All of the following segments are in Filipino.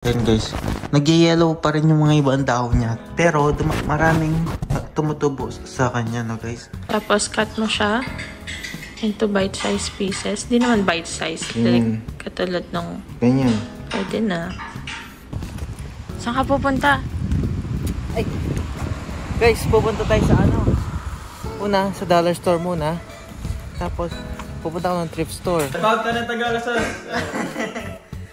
Ayan guys, nag-yellow pa rin yung mga ibang dahon niya. Pero maraming tumutubo sa kanya, no guys. Tapos cut mo siya into bite-sized pieces. Di naman bite-sized. Like, katulad nung... Ganyan. Pwede na. Saan ka pupunta? Ay! Guys, pupunta tayo sa ano? Una, sa dollar store muna. Tapos, pupunta ako ng thrift store. Tawag ka ng Tagalasas.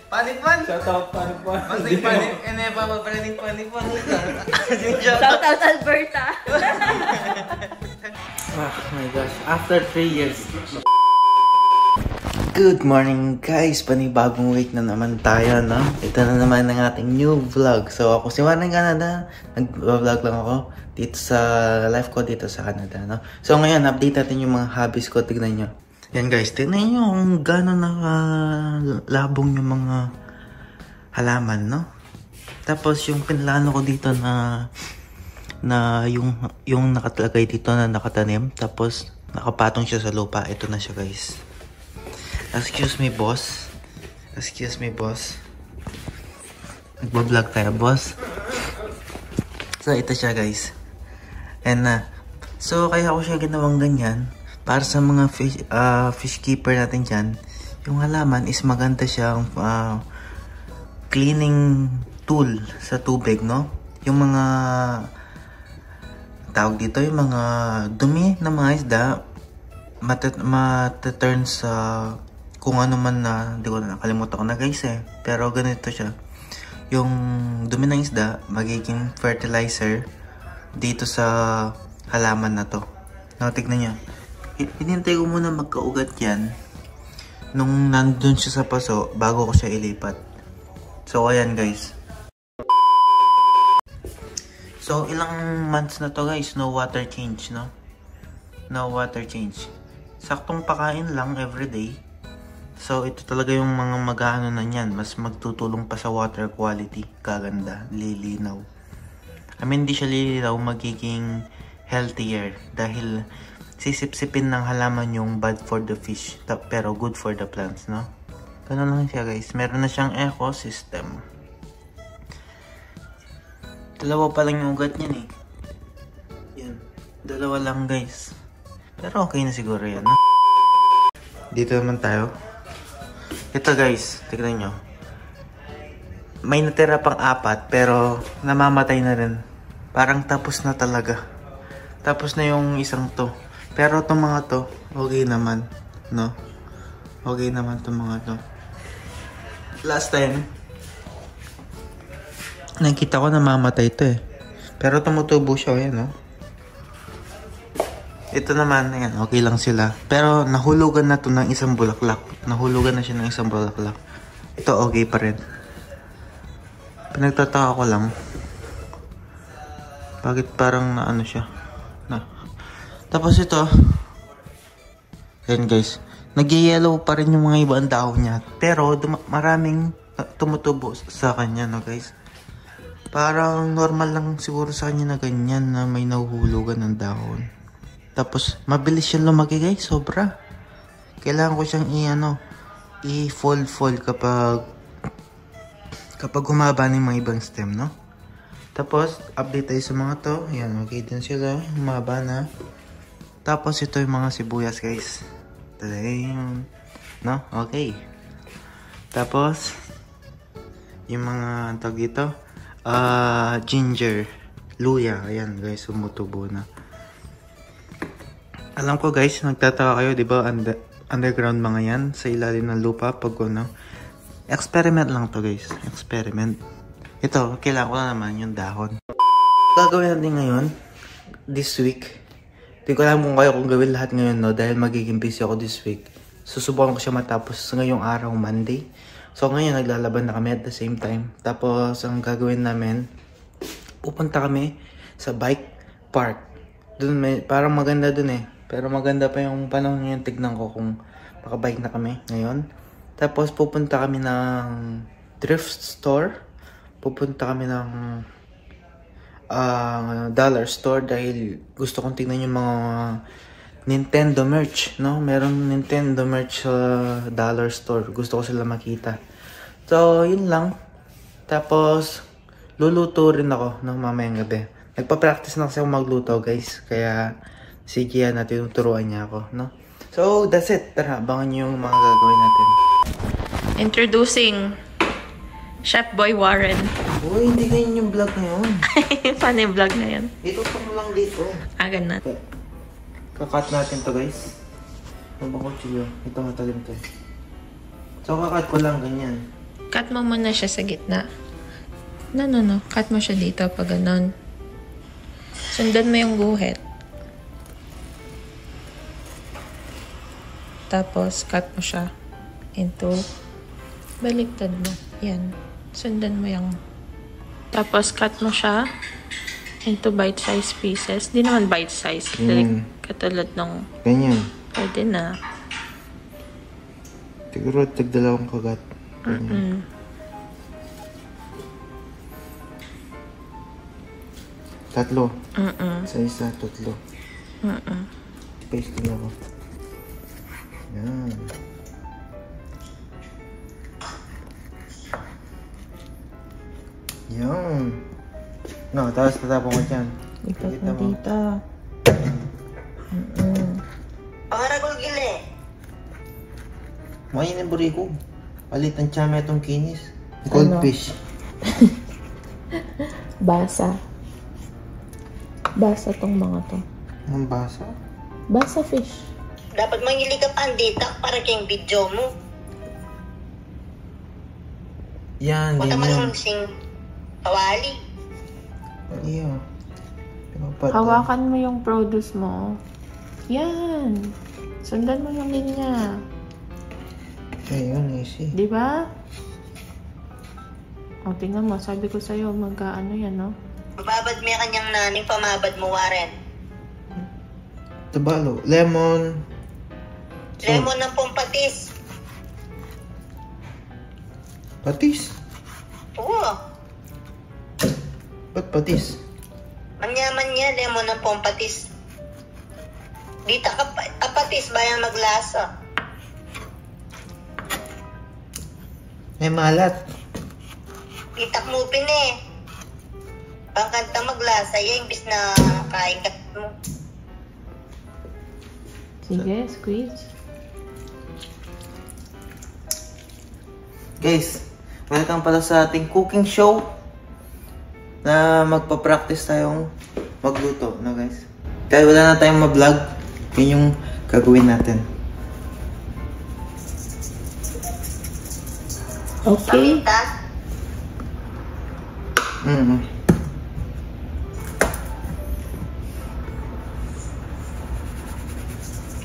Panikman! Shout out, Panikman. Masay panik, pa mapalaning panikman. Shout out Alberta! Oh my gosh, after 3 years. Good morning guys, panibagong week na naman tayo, no? Ito na naman ang ating new vlog. So ako si Juan ng Canada, nag-vlog lang ako dito sa life ko dito sa Canada, no? So ngayon, update natin yung mga hobbies ko, tignan nyo. Yan guys, tignan nyo kung gano'n nakalabong yung mga halaman, no? Tapos yung pinlano ko dito na yung nakatalagay dito na nakatanim, tapos nakapatong siya sa lupa. Ito na siya guys. Excuse me boss. Excuse me boss. Nagbablog tayo boss. So ito siya guys. And so kaya ako siya ginawang ganyan para sa mga fish keeper natin dyan. Yung halaman is maganda siyang cleaning tool sa tubig, no? Yung mga tawag dito, yung mga dumi na mga isda mataturn sa kung ano man na, hindi ko na nakalimutan ko na guys eh. Pero ganito siya. Yung dumi ng isda magiging fertilizer dito sa halaman na to. No, tignan nyo. Hinintay ko muna magkaugat yan nung nandun siya sa paso bago ko siya ilipat. So ayan guys. So ilang months na to guys, no water change, no? No water change. Saktong pakain lang everyday. So ito talaga yung mga mag-aano na yan, mas magtutulong pa sa water quality. Kaganda, lilinaw. I mean, di siya lilinaw, magiging healthier dahil sisip-sipin ng halaman yung bad for the fish pero good for the plants, no? Ganun lang siya guys. Meron na siyang ecosystem. Dalawa pa lang yung ugat niyan eh. Yan. Dalawa lang guys. Pero okay na siguro yan, no? Dito naman tayo. Ito guys, tignan nyo. May natira pang 4 pero namamatay na rin. Parang tapos na talaga. Tapos na yung isang to. Pero itong mga to, okay naman, no? Okay naman itong mga to. Last time, nakita ko namamatay to eh. Pero tumutubo siya, yan, no? Ito naman, ayan, okay lang sila. Pero nahulugan na to ng isang bulaklak. Nahulugan na siya ng isang bulaklak. Ito okay pa rin. Pinagtataka ko lang. Bakit parang naano siya? Tapos ito. Ayan guys. Nag-yellow pa rin yung mga ibang dahon niya. Pero maraming tumutubo sa kanya, no guys. Parang normal lang siguro sa kanya na ganyan na may nahuhulugan ng dahon. Tapos, mabilis siyang lumaki guys, sobra. Kailangan ko siyang i-fold kapag humaba ng mga ibang stem, no? Tapos, update tayo sa mga to. Ayan, okay din sila. Humaba na. Tapos, ito yung mga sibuyas guys. No? Okay. Tapos, yung mga tawag dito, ginger, luya. Ayan guys, sumutubo na. Alam ko guys, nagtataka kayo, di ba, underground mga yan, sa ilalim ng lupa, pag ano. Experiment lang to guys, experiment. Ito, kailangan ko na naman yung dahon. Gagawin natin ngayon, this week. Hindi ko alam kung kaya kong gawin lahat ngayon, no, dahil magiging busy ako this week. Susubukan ko siya matapos ngayong araw, Monday. So ngayon, naglalaban na kami at the same time. Tapos, ang gagawin namin, pupunta kami sa bike park. Dun parang maganda dun eh. Pero maganda pa yung panahon ngayon. Tignan ko kung makabike na kami ngayon. Tapos pupunta kami ng thrift store. Pupunta kami ng dollar store dahil gusto kong tignan yung mga Nintendo merch, no? Merong Nintendo merch sa dollar store. Gusto ko sila makita. So, yun lang. Tapos, luluto rin ako ng mamayang gabi. Nagpa-practice na kasi ako magluto, guys. Kaya, si Kiana, tinuturuan niya ako, no? So, that's it. Tara, abangan niyo yung mga gagawin natin. Introducing Chef Boy Warren. Uy, hindi ganyan yung vlog na yun. Paano yung vlog na yun? Itutok mo lang dito. Ganun. Kakat natin to, guys. Ano ba kutsilyo? Ito matalim to. So, kakat ko lang ganyan. Cut mo muna siya sa gitna. No. Cut mo siya dito pag ganun. Sundan mo yung guhit. Tapos, cut mo siya into baliktad mo. Yan. Sundan mo yung... Tapos, cut mo siya into bite-size pieces. Di naman bite-size. Katulad ng... Ganyan. Pwede na. Siguro, tagdalawang kagat. Tatlo. Sa isa, tatlo. Paste din ako. Yan. Yan. No, tapos tatapon ko dyan. Lipat mo dito. Pangaragol gili. Mayin yung buriko. Palitan tsama itong kinis. Goldfish. Basa. Basa tong mga to. Ang basa? Basa fish. Dapat mangili ka pa dito para kayong video mo. Yan, Huwag naman ganyan. yung sing kawali. Iya. Hawakan mo yung produce mo. Yan. Sundan mo yung linya. Ayun, easy. Di ba? O, tingnan mo. Sabi ko sa'yo, mag-ano yan, no? Mababad mo yung kanyang nanay, pamabad mo, Warren. Tabalo. Lemon. Lemon ng pumpatis. Patis. Oo. Ba't patis? Manyaman niya, lemon ng pumpatis. Dita kapatis, bayan maglasa. May malat. Itak mo pin eh. Pangkanta maglasa, yan imbis na kain ka mo. Sige, squeeze. Guys, welcome pala sa ating cooking show na magpa-practice tayong magluto, no guys? Dahil wala na tayong ma-vlog, yun yung gagawin natin. Okay. Paminta.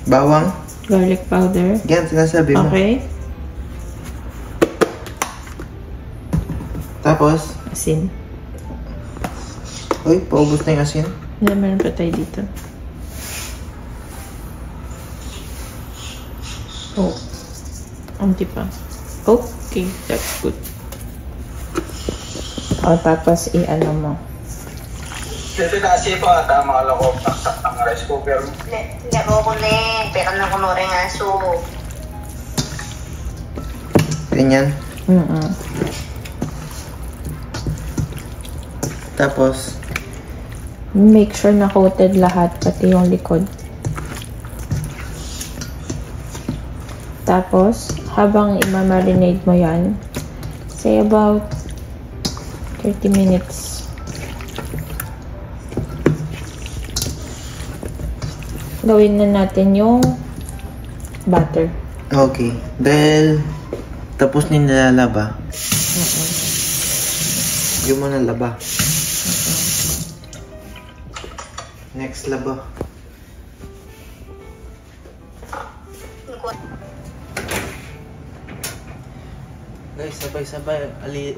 Bawang. Garlic powder. Yan, sinasabi mo. Okay. Tapos, Asin. uy, paubos na yung asin. Hindi, meron pa tayo dito. Oh. Anti pa. Okay, that's good. O, tapos i-ano mo. Dito kasi po at mga lakop ng rice cooker. Laro ko na eh. Pero na kunwari nga so. Ganyan. Tapos, Make sure na coated lahat, pati yung likod. Tapos, habang imamarinate mo yan, say about 30 minutes. Gawin na natin yung butter. okay. Dahil, tapos nilalaba. Yung mo na laba. Next laba. Guys, sabay-sabay.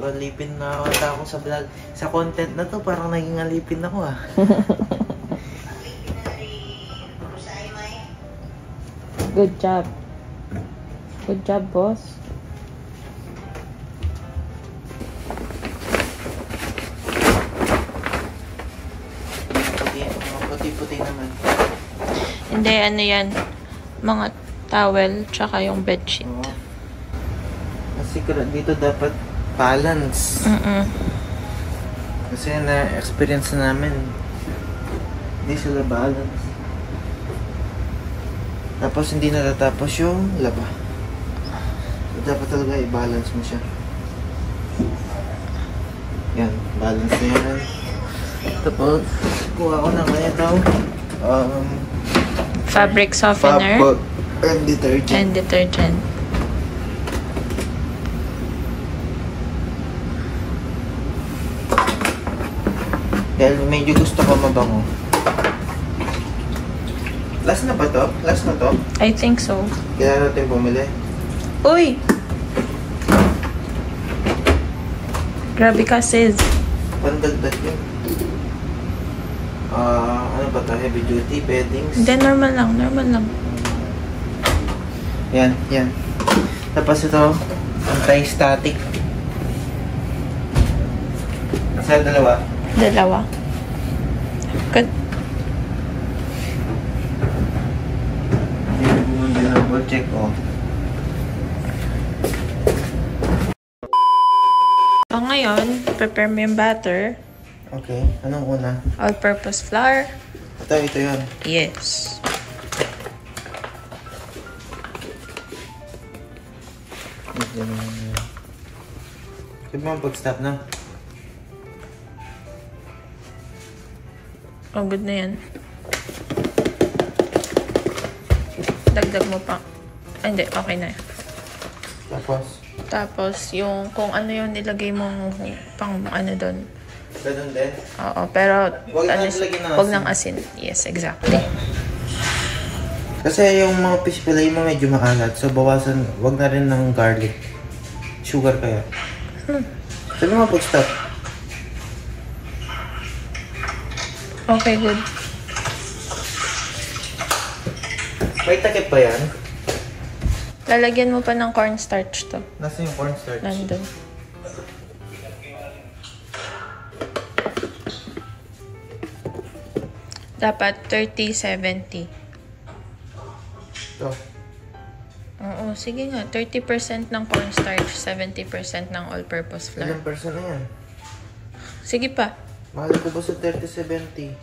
Alipin na ako sa vlog. Sa content na to, parang naging alipin ako ah. Good job. Good job, boss. Puti-puti naman. Hindi, ano yan. Mga towel, tsaka yung bedsheet. Oo. Kasi dito dapat balance. Kasi na-experience na namin. Hindi sila balance. Tapos hindi natatapos yung laba. So, dapat talaga i-balance mo siya. Yan, balance na yan. Tapos, kuha ko ng ganito. Fabric softener. And detergent. And detergent. Dahil medyo gusto ko mabango. Last na ba to? Last na to? I think so. Kailangan natin bumili. Uy! Grabe ka, sis. Pandagdag yun. Ano ba to? Heavy duty, beddings. Hindi, normal lang. Normal lang. Yan, yan. Tapos ito, anti-static. Sa dalawa. Dalawa. Good. Double check, oh. So, ngayon, prepare mo yung batter. Okay, anong una? All-purpose flour. Ito yun. Yes. Sabi mo pag-stop na. Oh, good na yan. Dagdag mo pa. Ay, hindi. Okay na. Tapos, yung kung ano yung nilagay mong pang ano doon. Ganun din? Oo, pero Wag ano, na wag ng asin. Yes, exactly. Kasi yung mga fish fillet mo medyo maalat. So, bawasan, wag na rin ng garlic. Sugar kaya. Sabi mo pag-stop. Okay, good. May takip pa yan? Lalagyan mo pa ng cornstarch to. Nasa yung cornstarch? Nandun. Dapat 30-70. Ito. Oo, sige nga. 30% ng cornstarch, 70% ng all-purpose flour. Ilang percent na yan? Sige pa. Mahal ko ba sa 30-70?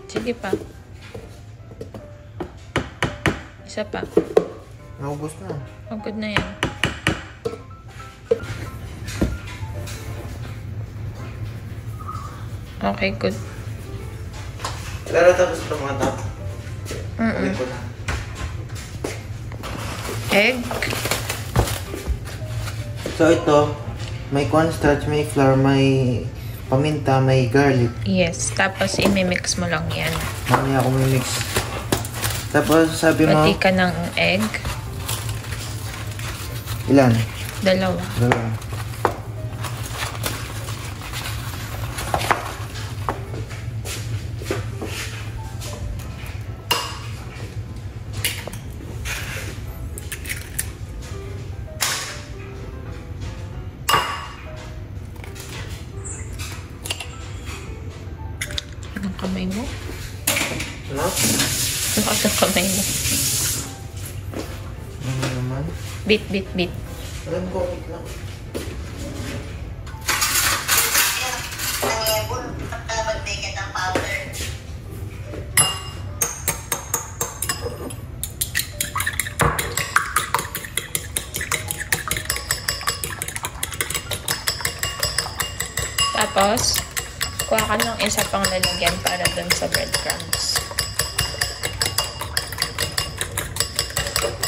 Sige pa. Isa pa. Naubos na. Oh, good na yan. Okay, good. Pero tapos ito mga tap. Ulit ko na. Egg. So ito, may cornstarch, may flour, may paminta, may garlic. Yes. Tapos, imimix mo lang yan. Mamaya ako may mix. Tapos sabi mo, Pati ka ng egg. ilan? Dalawa. Dalawa. Anong kamay mo? Ano? Anong kamay mo? Ano naman? Beat, beat, beat. Alam ko, wait lang. Nangyebol, magbigay ng powder. Tapos, kuha ka ng isa pang lalagyan para dun sa breadcrumbs.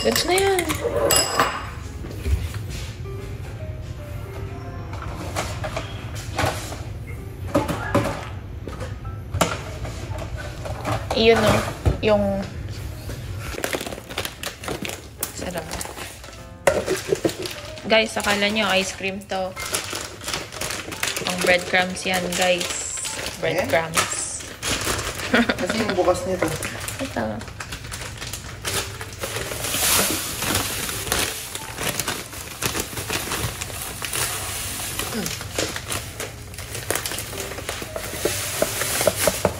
Goods na yan. Iyon o, yung sarap. Guys, akala nyo ice cream to. Ang breadcrumbs yan, guys. Breadcrumbs. Kasi yung bukas nito. Ito.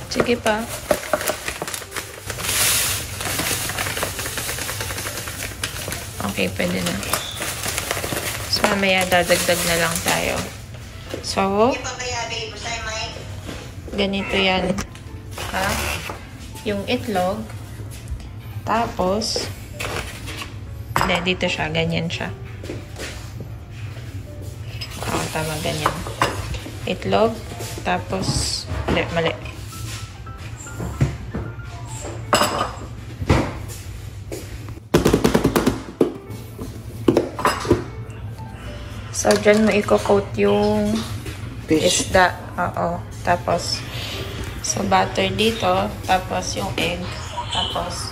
Sige pa. Okay, pwede na. Mamaya dadagdag na lang tayo. So, Ipapayabi ko sa'yo, Mike. ganito yan. Ha? Yung itlog. Tapos, hindi, dito siya. Ganyan siya. Oo, tama, ganyan. Itlog. Tapos, hindi, mali. So, dyan mo i-coat yung Fish. isda. Oo. Tapos, so butter dito. Tapos, yung egg. Tapos,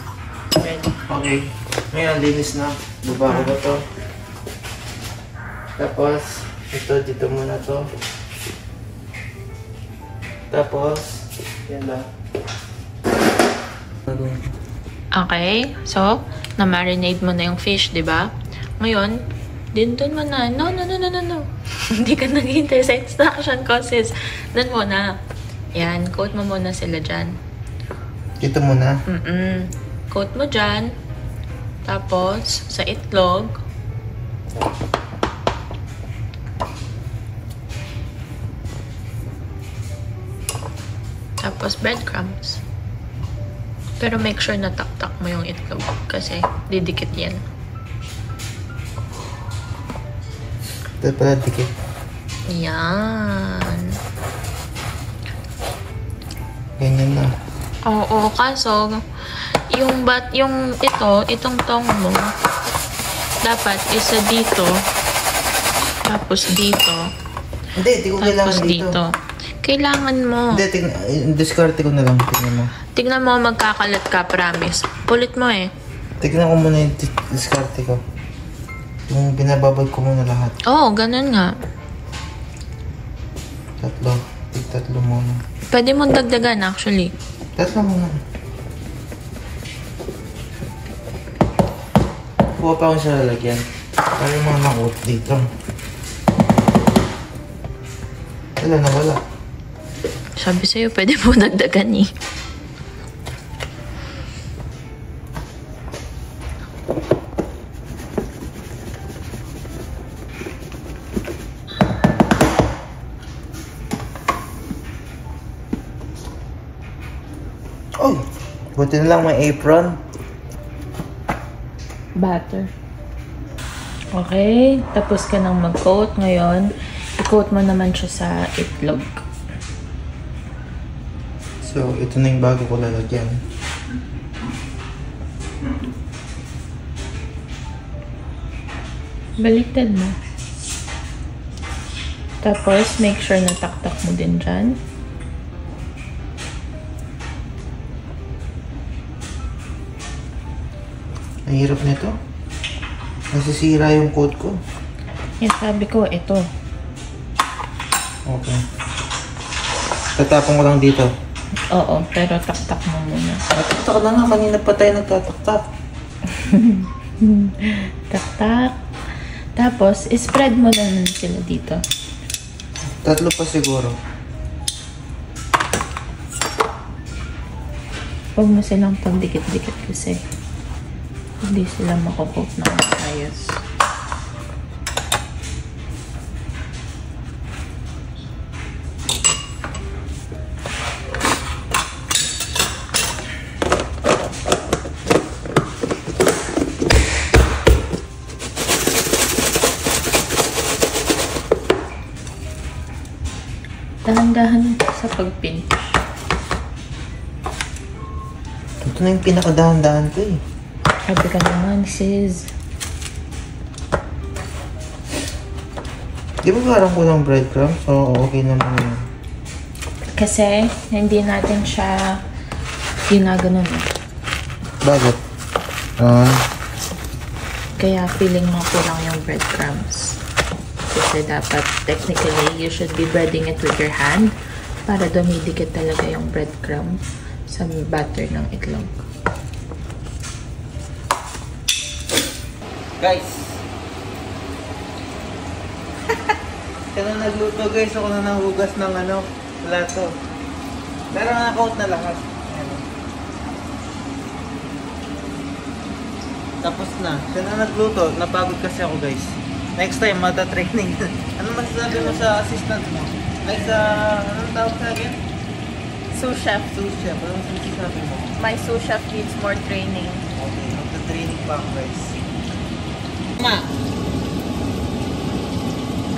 bread. Okay. Ngayon, linis na. Baba ko ba to? Tapos, ito, dito muna to. Tapos, yan lang. Okay. So, na-marinate mo na yung fish, di ba? Ngayon, dun mo na. No. Hindi ka naghihintay sa instruction causes. Dun mo na. Yan. Coat mo muna sila dyan. Dito muna. Coat mo dyan. Tapos, sa itlog. Tapos, breadcrumbs. Pero make sure na tak-tak mo yung itlog. Kasi, didikit yan. Ito pala dikit. Yan. Ganyan na. Oo, kaso, itong tong mo, dapat isa dito, tapos dito, Hindi, di ko kailangan tapos dito. Kailangan mo. Hindi, discarte ko na lang. Tignan mo. Tignan mo, magkakalat ka, promise. Pulit mo eh. Tignan ko muna yung discarte ko. Yung binababad ko muna lahat. Oo, ganun nga. Tatlo. Tatlo muna. Pwede mong dagdagan actually. Tatlo muna. Kuha pa akong sa lalagyan. Para yung mga nakot dito. Wala na, wala. Sabi sa'yo, pwede mo dagdagan eh. Oh, buti na lang may apron. Butter. Okay, tapos ka nang mag-coat. Ngayon, i-coat mo naman siya sa itlog. So, ito na yung bago ko lalagyan. Baliktad mo. Tapos, make sure na taktak mo din dyan. Ang hirap nito. Nasisira yung coat ko. Yan, sabi ko, ito. Okay. Tatapon ko lang dito. Oo, pero taktak mo muna. Taktak na nga. Kanina pa tayo nagtataktak. Taktak. Tapos, spread mo lang sila dito. Tatlo pa siguro. Huwag mo silang pagdikit-dikit kasi hindi sila makukot na ayos. Dahan-dahan sa pagpin. Ito na yung pinakadahan-dahan ko eh. Sabi ka naman, sis. Di ba parang kulang breadcrumbs? So, okay naman yun. Kasi, hindi natin siya ginaganon. Bakit? Kaya feeling mo kulang yung breadcrumbs. Kasi dapat, technically, you should be breading it with your hand para dumidikit talaga yung breadcrumb sa batter ng itlog. Guys! Ito na nagluto guys. Ako na nanghugas ng plato. Pero nakakout na lahat. Ayan. Tapos na. Siya na nagluto. Napagod kasi ako guys. Next time, mata-training. Ano masasabi mo sa assistant mo? Ay sa, anong tawag sa akin? Sous chef. Sous chef. Anong masasabi mo? My sous chef needs more training. Okay, magta-training pa ako guys. Ma!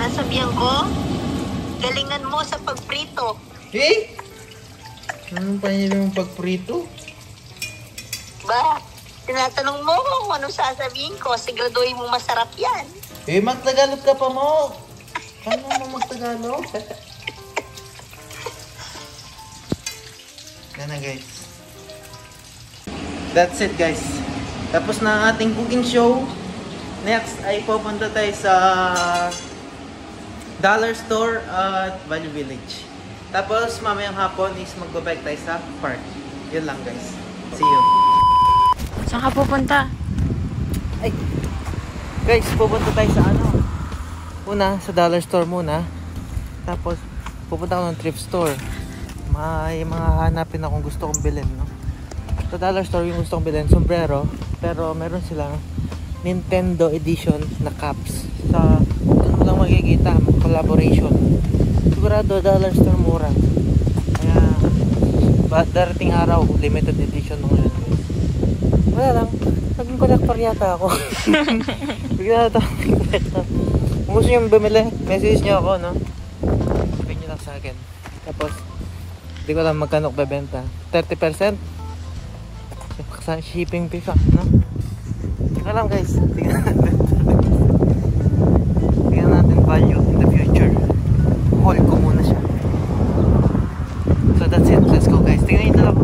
Nasabihan ko, galingan mo sa pagprito. Hey! Anong pangyayari mong pagprito? Ba, tinatanong mo kung anong sasabihin ko, siguraduhin mo masarap yan. Eh, magtagalog ka pa mo! Paano mo magtagalog? Yan na guys. That's it guys. Tapos na ang ating cooking show. Next ay pupunta tayo sa Dollar Store at Value Village. Tapos mamayang hapon is magbabike tayo sa park. Yun lang guys. See you. Saan ka pupunta? Ay. Guys, pupunta tayo sa ano? Una, sa Dollar Store muna. Tapos pupunta ako ng thrift store. May mga hanapin akong gusto kong bilhin, no? Sa Dollar Store yung gusto kong bilhin, sombrero. Pero meron silang Nintendo edition na caps. Sa doon mo lang makikita, collaboration. Sigurado Dollar Store mura. Kaya darating araw, limited edition ng yan. Wala lang, naging collector yata ako. Bigla na ito. Kung gusto nyo bumili, message nyo ako, no? Sabihin nyo lang sa akin. Tapos hindi ko lang magkano bebenta. 30%? Sa shipping fee ka, no? Tingnan lang guys. Tingnan natin. Tingnan natin value in the future. Hold ko muna siya. So that's it. Let's go guys. Tingnan ito lang.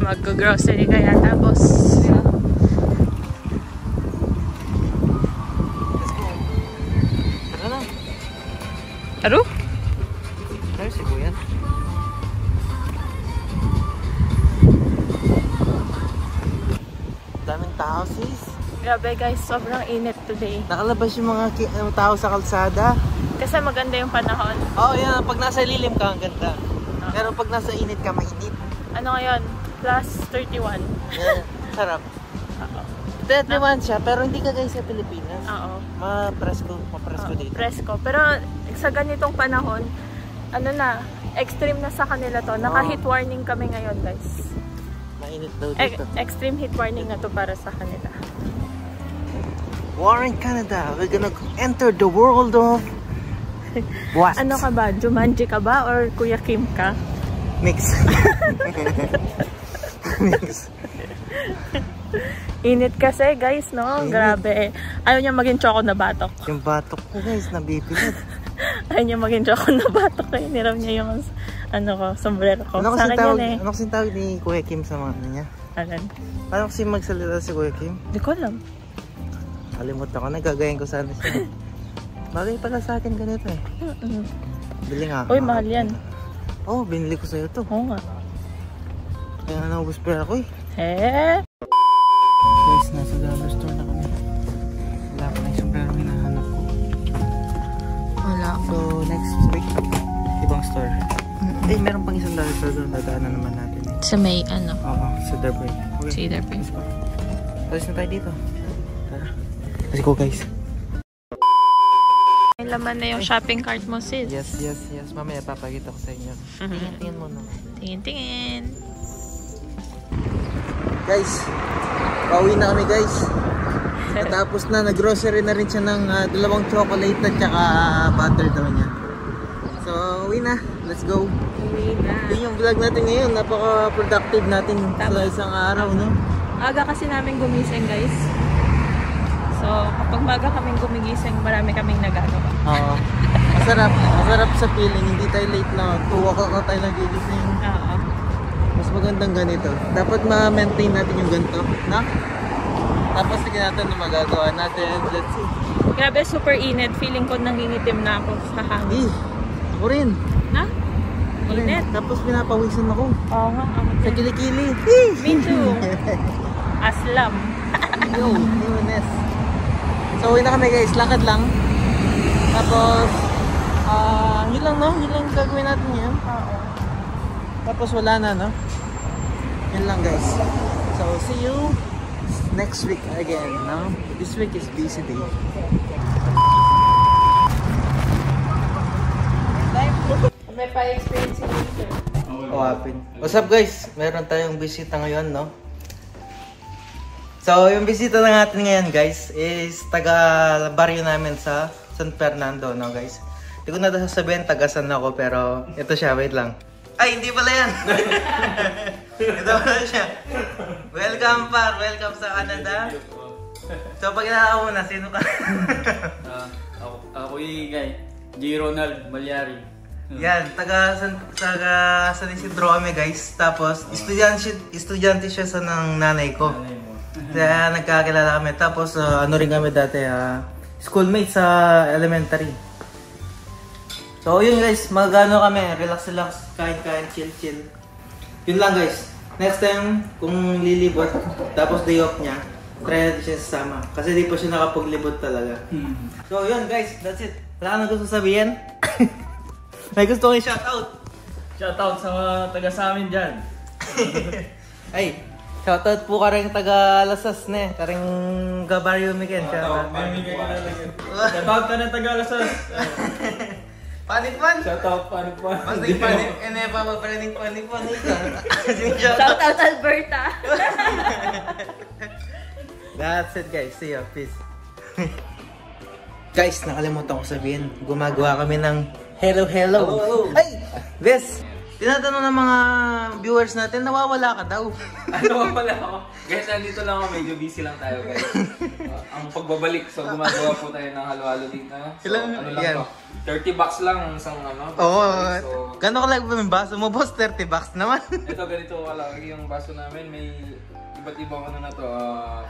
Mag-grocery kaya tapos. Tara na. Aro? Tara si Kuya. Daming tao sis. Grabe guys, sobrang init today. Nakalabas yung mga tao sa kalsada. Kasi maganda yung panahon. Oh yan. Pag nasa lilim ka, ang ganda. Pero pag nasa init ka, mainit. Ano ngayon? Plus 31. Yeah, sarap. Oo. 31 siya, pero hindi ka guys sa Pilipinas. Oo. Ma-presko dito. Presko. Pero sa ganitong panahon, ano na, extreme na sa kanila to. Naka-heat warning kami ngayon guys. Mainit daw dito. Extreme heat warning na to para sa kanila. War in Canada, we're gonna enter the world of what? Ano ka ba? Jumanji ka ba? Or Kuya Kim ka? Mix. Mix. Init kasi guys, no? Init. Grabe. Ayaw niya maging choco na batok. Yung batok ko guys, nabibigat. Ayaw niya maging choco na batok. Kaya niraw niya yung ano ko, sombrero ko. Ano Sa kasi akin tawag, yan eh. ano kasi tawag ni Kuya Kim sa mga niya? Alan? Paano kasi magsalita si Kuya Kim? Di ko alam. Kalimutan ko na, gagayin ko sana siya. Bagay pala sa akin ganito eh. Bili nga ako. Uy, mahal yan. Oh, binili ko sa'yo to. Oo nga. Kaya naubos pa ako eh. Eh? Guys, nasa dollar store na kami. Wala pa na yung sombrero hinahanap ko. Wala ko. So, next week, ibang store. Eh, meron pang isang dollar store doon. Dadaanan naman natin eh. Sa may ano? Oo, Cedar Point. Okay. Cedar Point. Alis na tayo dito. Tara. Let's go guys. May laman na yung shopping cart mo, sis. Yes, yes, yes. Mamaya papakita ko sa inyo. Tingin mo no. Tingin-tingin. Guys, pauwi na kami guys. Natapos na, nag-grocery na rin siya ng 2 chocolate at saka butter daw niya. So, uwi na. Let's go. Uwi na. Yun yung vlog natin ngayon. Napaka-productive natin sa isang araw, no? Aga kasi namin gumising, guys. So, kapag maga kaming gumigising, marami kaming nagagawa. Oo. Masarap. Masarap sa feeling. Hindi tayo late na. 2 o'clock na tayo nagigising. Oo. Mas magandang ganito. Dapat ma-maintain natin yung ganito. Na? Tapos sige natin na magagawa natin. Let's see. Grabe, super init. Feeling ko nangingitim na ako sa hangin. Ako rin. Na? Ako rin. Init. Tapos pinapawisan ako. Oo nga. Ako Sa din. kilikili. Me too. Aslam. Yo, Ness. So, uwi na kami guys. Lakad lang. Tapos, yun lang no? Yun lang gagawin natin yan. Oo. Tapos wala na no? Yun lang guys. So, see you next week again, no? This week is busy day. May pa-experience in winter. What's up guys? Meron tayong bisita ngayon, no? So, yung bisita na natin ngayon guys is taga baryo namin sa San Fernando, no guys? Hindi ko na sasabihin taga saan ako, pero ito siya, wait lang. Ay, hindi pala yan! Ito pala siya. Welcome par, welcome sa Canada. So, pag inaka muna, sino ka? Ako yung J. Ronald Malyari. Yan, taga San Isidro kami guys. Tapos, estudyante siya sa ng nanay ko. Kaya nagkakilala kami. Tapos, ano rin kami dati, schoolmate sa elementary. So, yun guys, magano kami, relax, kain, chill. Yun lang guys. Next time, kung lilibot, tapos day off niya, try natin siya sasama. Kasi di pa siya nakapaglibot talaga. So, yun guys, that's it. Wala ka na gusto sabihin? May gusto kong shoutout. Shoutout sa mga taga sa amin dyan. Ay, shoutout po ka rin taga Lasas ne. Karing Gabaryo Miken. Shoutout. Shoutout ka ng taga Lasas. Panikpan? Shoutout Panikpan. Basta yung panik, pa panikpan. Shoutout Alberta. That's it guys. See ya. Peace. Guys, nakalimutan ko sabihin. Gumagawa kami ng hello. Ay! Bes! Tinatanong ng mga viewers natin, nawawala ka daw. Ano pala ako? Guys, nandito lang ako. Medyo busy lang tayo guys. Ang pagbabalik. So, gumagawa po tayo ng halo-halo dito. So, ano lang yan? po? 30 bucks lang ang isang ano. Oo. So, Gano'n ka lang ba yung baso mo, boss? 30 bucks naman. ito, ganito kalaki yung baso namin. May iba't ibang ano na to,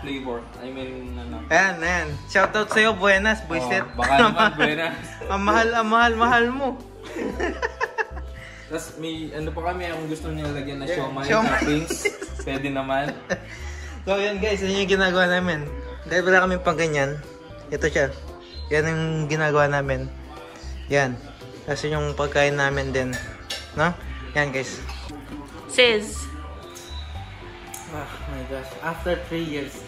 flavor. I mean, ano. Ayan. Shoutout sa'yo, buenas, boyset. Baka naman, buenas. Ang mahal mo. Tapos may ano pa kami, kung gusto niyo lagyan na siomay, Siomay. toppings, pwede naman. So yun guys, yun yung ginagawa namin. Dahil wala kami pang ganyan, ito siya. Yan yung ginagawa namin. Yan. Tapos yun yung pagkain namin din. No? Yan guys. Sis. Oh my gosh, after 3 years.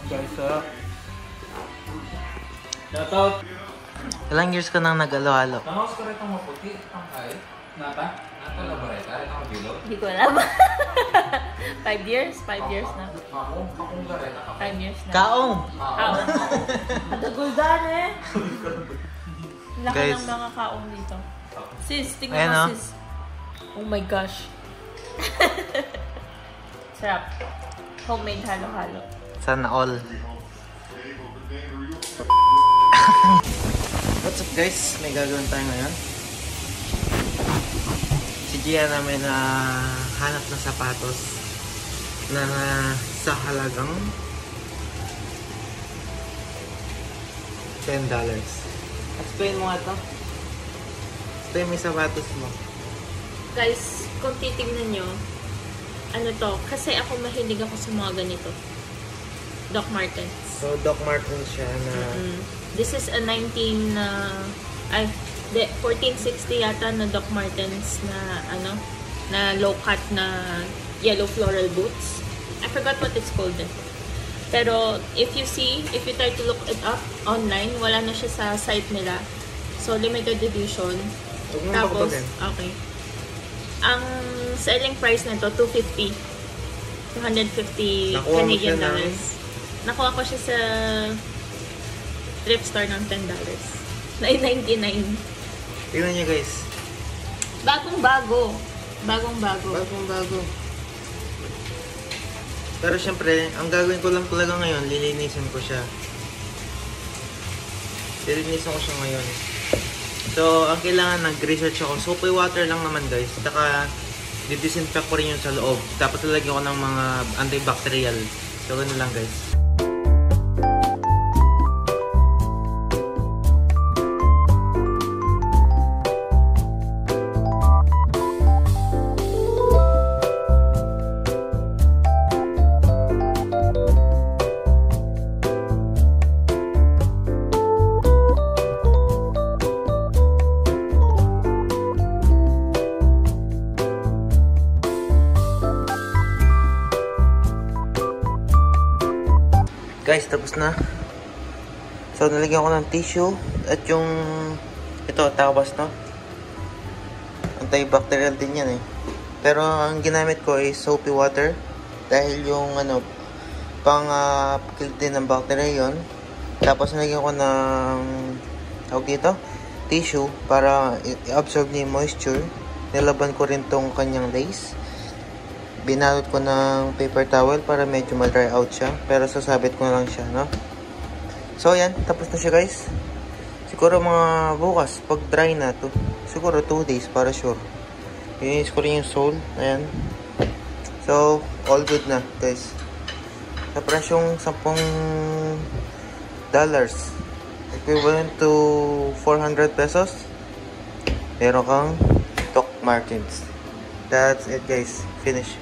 Guys, so Shoutout! ilang years ka nang nag-alo-alo? Tangos ko rin itong maputi, ang kahit. Nata laboreta, rin ako bilog. Hindi ko alam. 5 years? 5 years na. Akong gareta. 5 years na. Kaong! Kaong. Mataguldan eh. Laki Guys. ng mga kaong dito. Sis, tingnan Ayan, mo oh. sis. Oh my gosh. Sarap. Homemade halo-halo. Sana all. What's up guys? May gagawin tayo ngayon. Si Gia namin na hanap ng sapatos na sa halagang $10. Explain mo nga ito. Explain mo yung sapatos mo. Guys, kung titignan nyo, ano to, kasi ako mahilig ako sa mga ganito. Doc Martens. So, Doc Martens siya na... This is a 1460 yata na Doc Martens na ano, na low cut na yellow floral boots. I forgot what it's called. Pero if you try to look it up online, wala na siya sa site nila. So limited edition. Huwag mo Tapos, makapagin. okay. Ang selling price nito $250. 250 Nakuha mo Canadian siya ng- dollars. Nakuha ko siya sa thrift store ng $10. $9.99. Tingnan nyo guys. Bagong-bago. Bagong-bago. Bagong-bago. Pero syempre, ang gagawin ko lang talaga ngayon, lilinisin ko siya. Lilinisin ko siya ngayon. So, ang kailangan, nag-research ako. Soapy water lang naman guys. Saka, didisinfect ko rin yun sa loob. Tapos lalagyan ko ng mga antibacterial. So, ganun lang guys. Guys, tapos na. So, nalagyan ko ng tissue. At yung, ito, tawas, no? Antibacterial din yan eh. Pero, ang ginamit ko is soapy water. Dahil yung, pang-kill din ng bacteria yun. Tapos, nalagyan ko ng, tawag dito, tissue para i-absorb niya yung moisture. Nilaban ko rin tong kanyang lace. Binalot ko ng paper towel para medyo ma-dry out siya. Pero sasabit ko na lang siya, no? So, ayan. Tapos na siya, guys. Siguro mga bukas, pag dry na to. Siguro 2 days para sure. Inis ko rin yung sole. Ayan. So, all good na, guys. Sa presyong $10. Equivalent to 400 pesos. Meron kang Doc Martens. That's it, guys. Finish.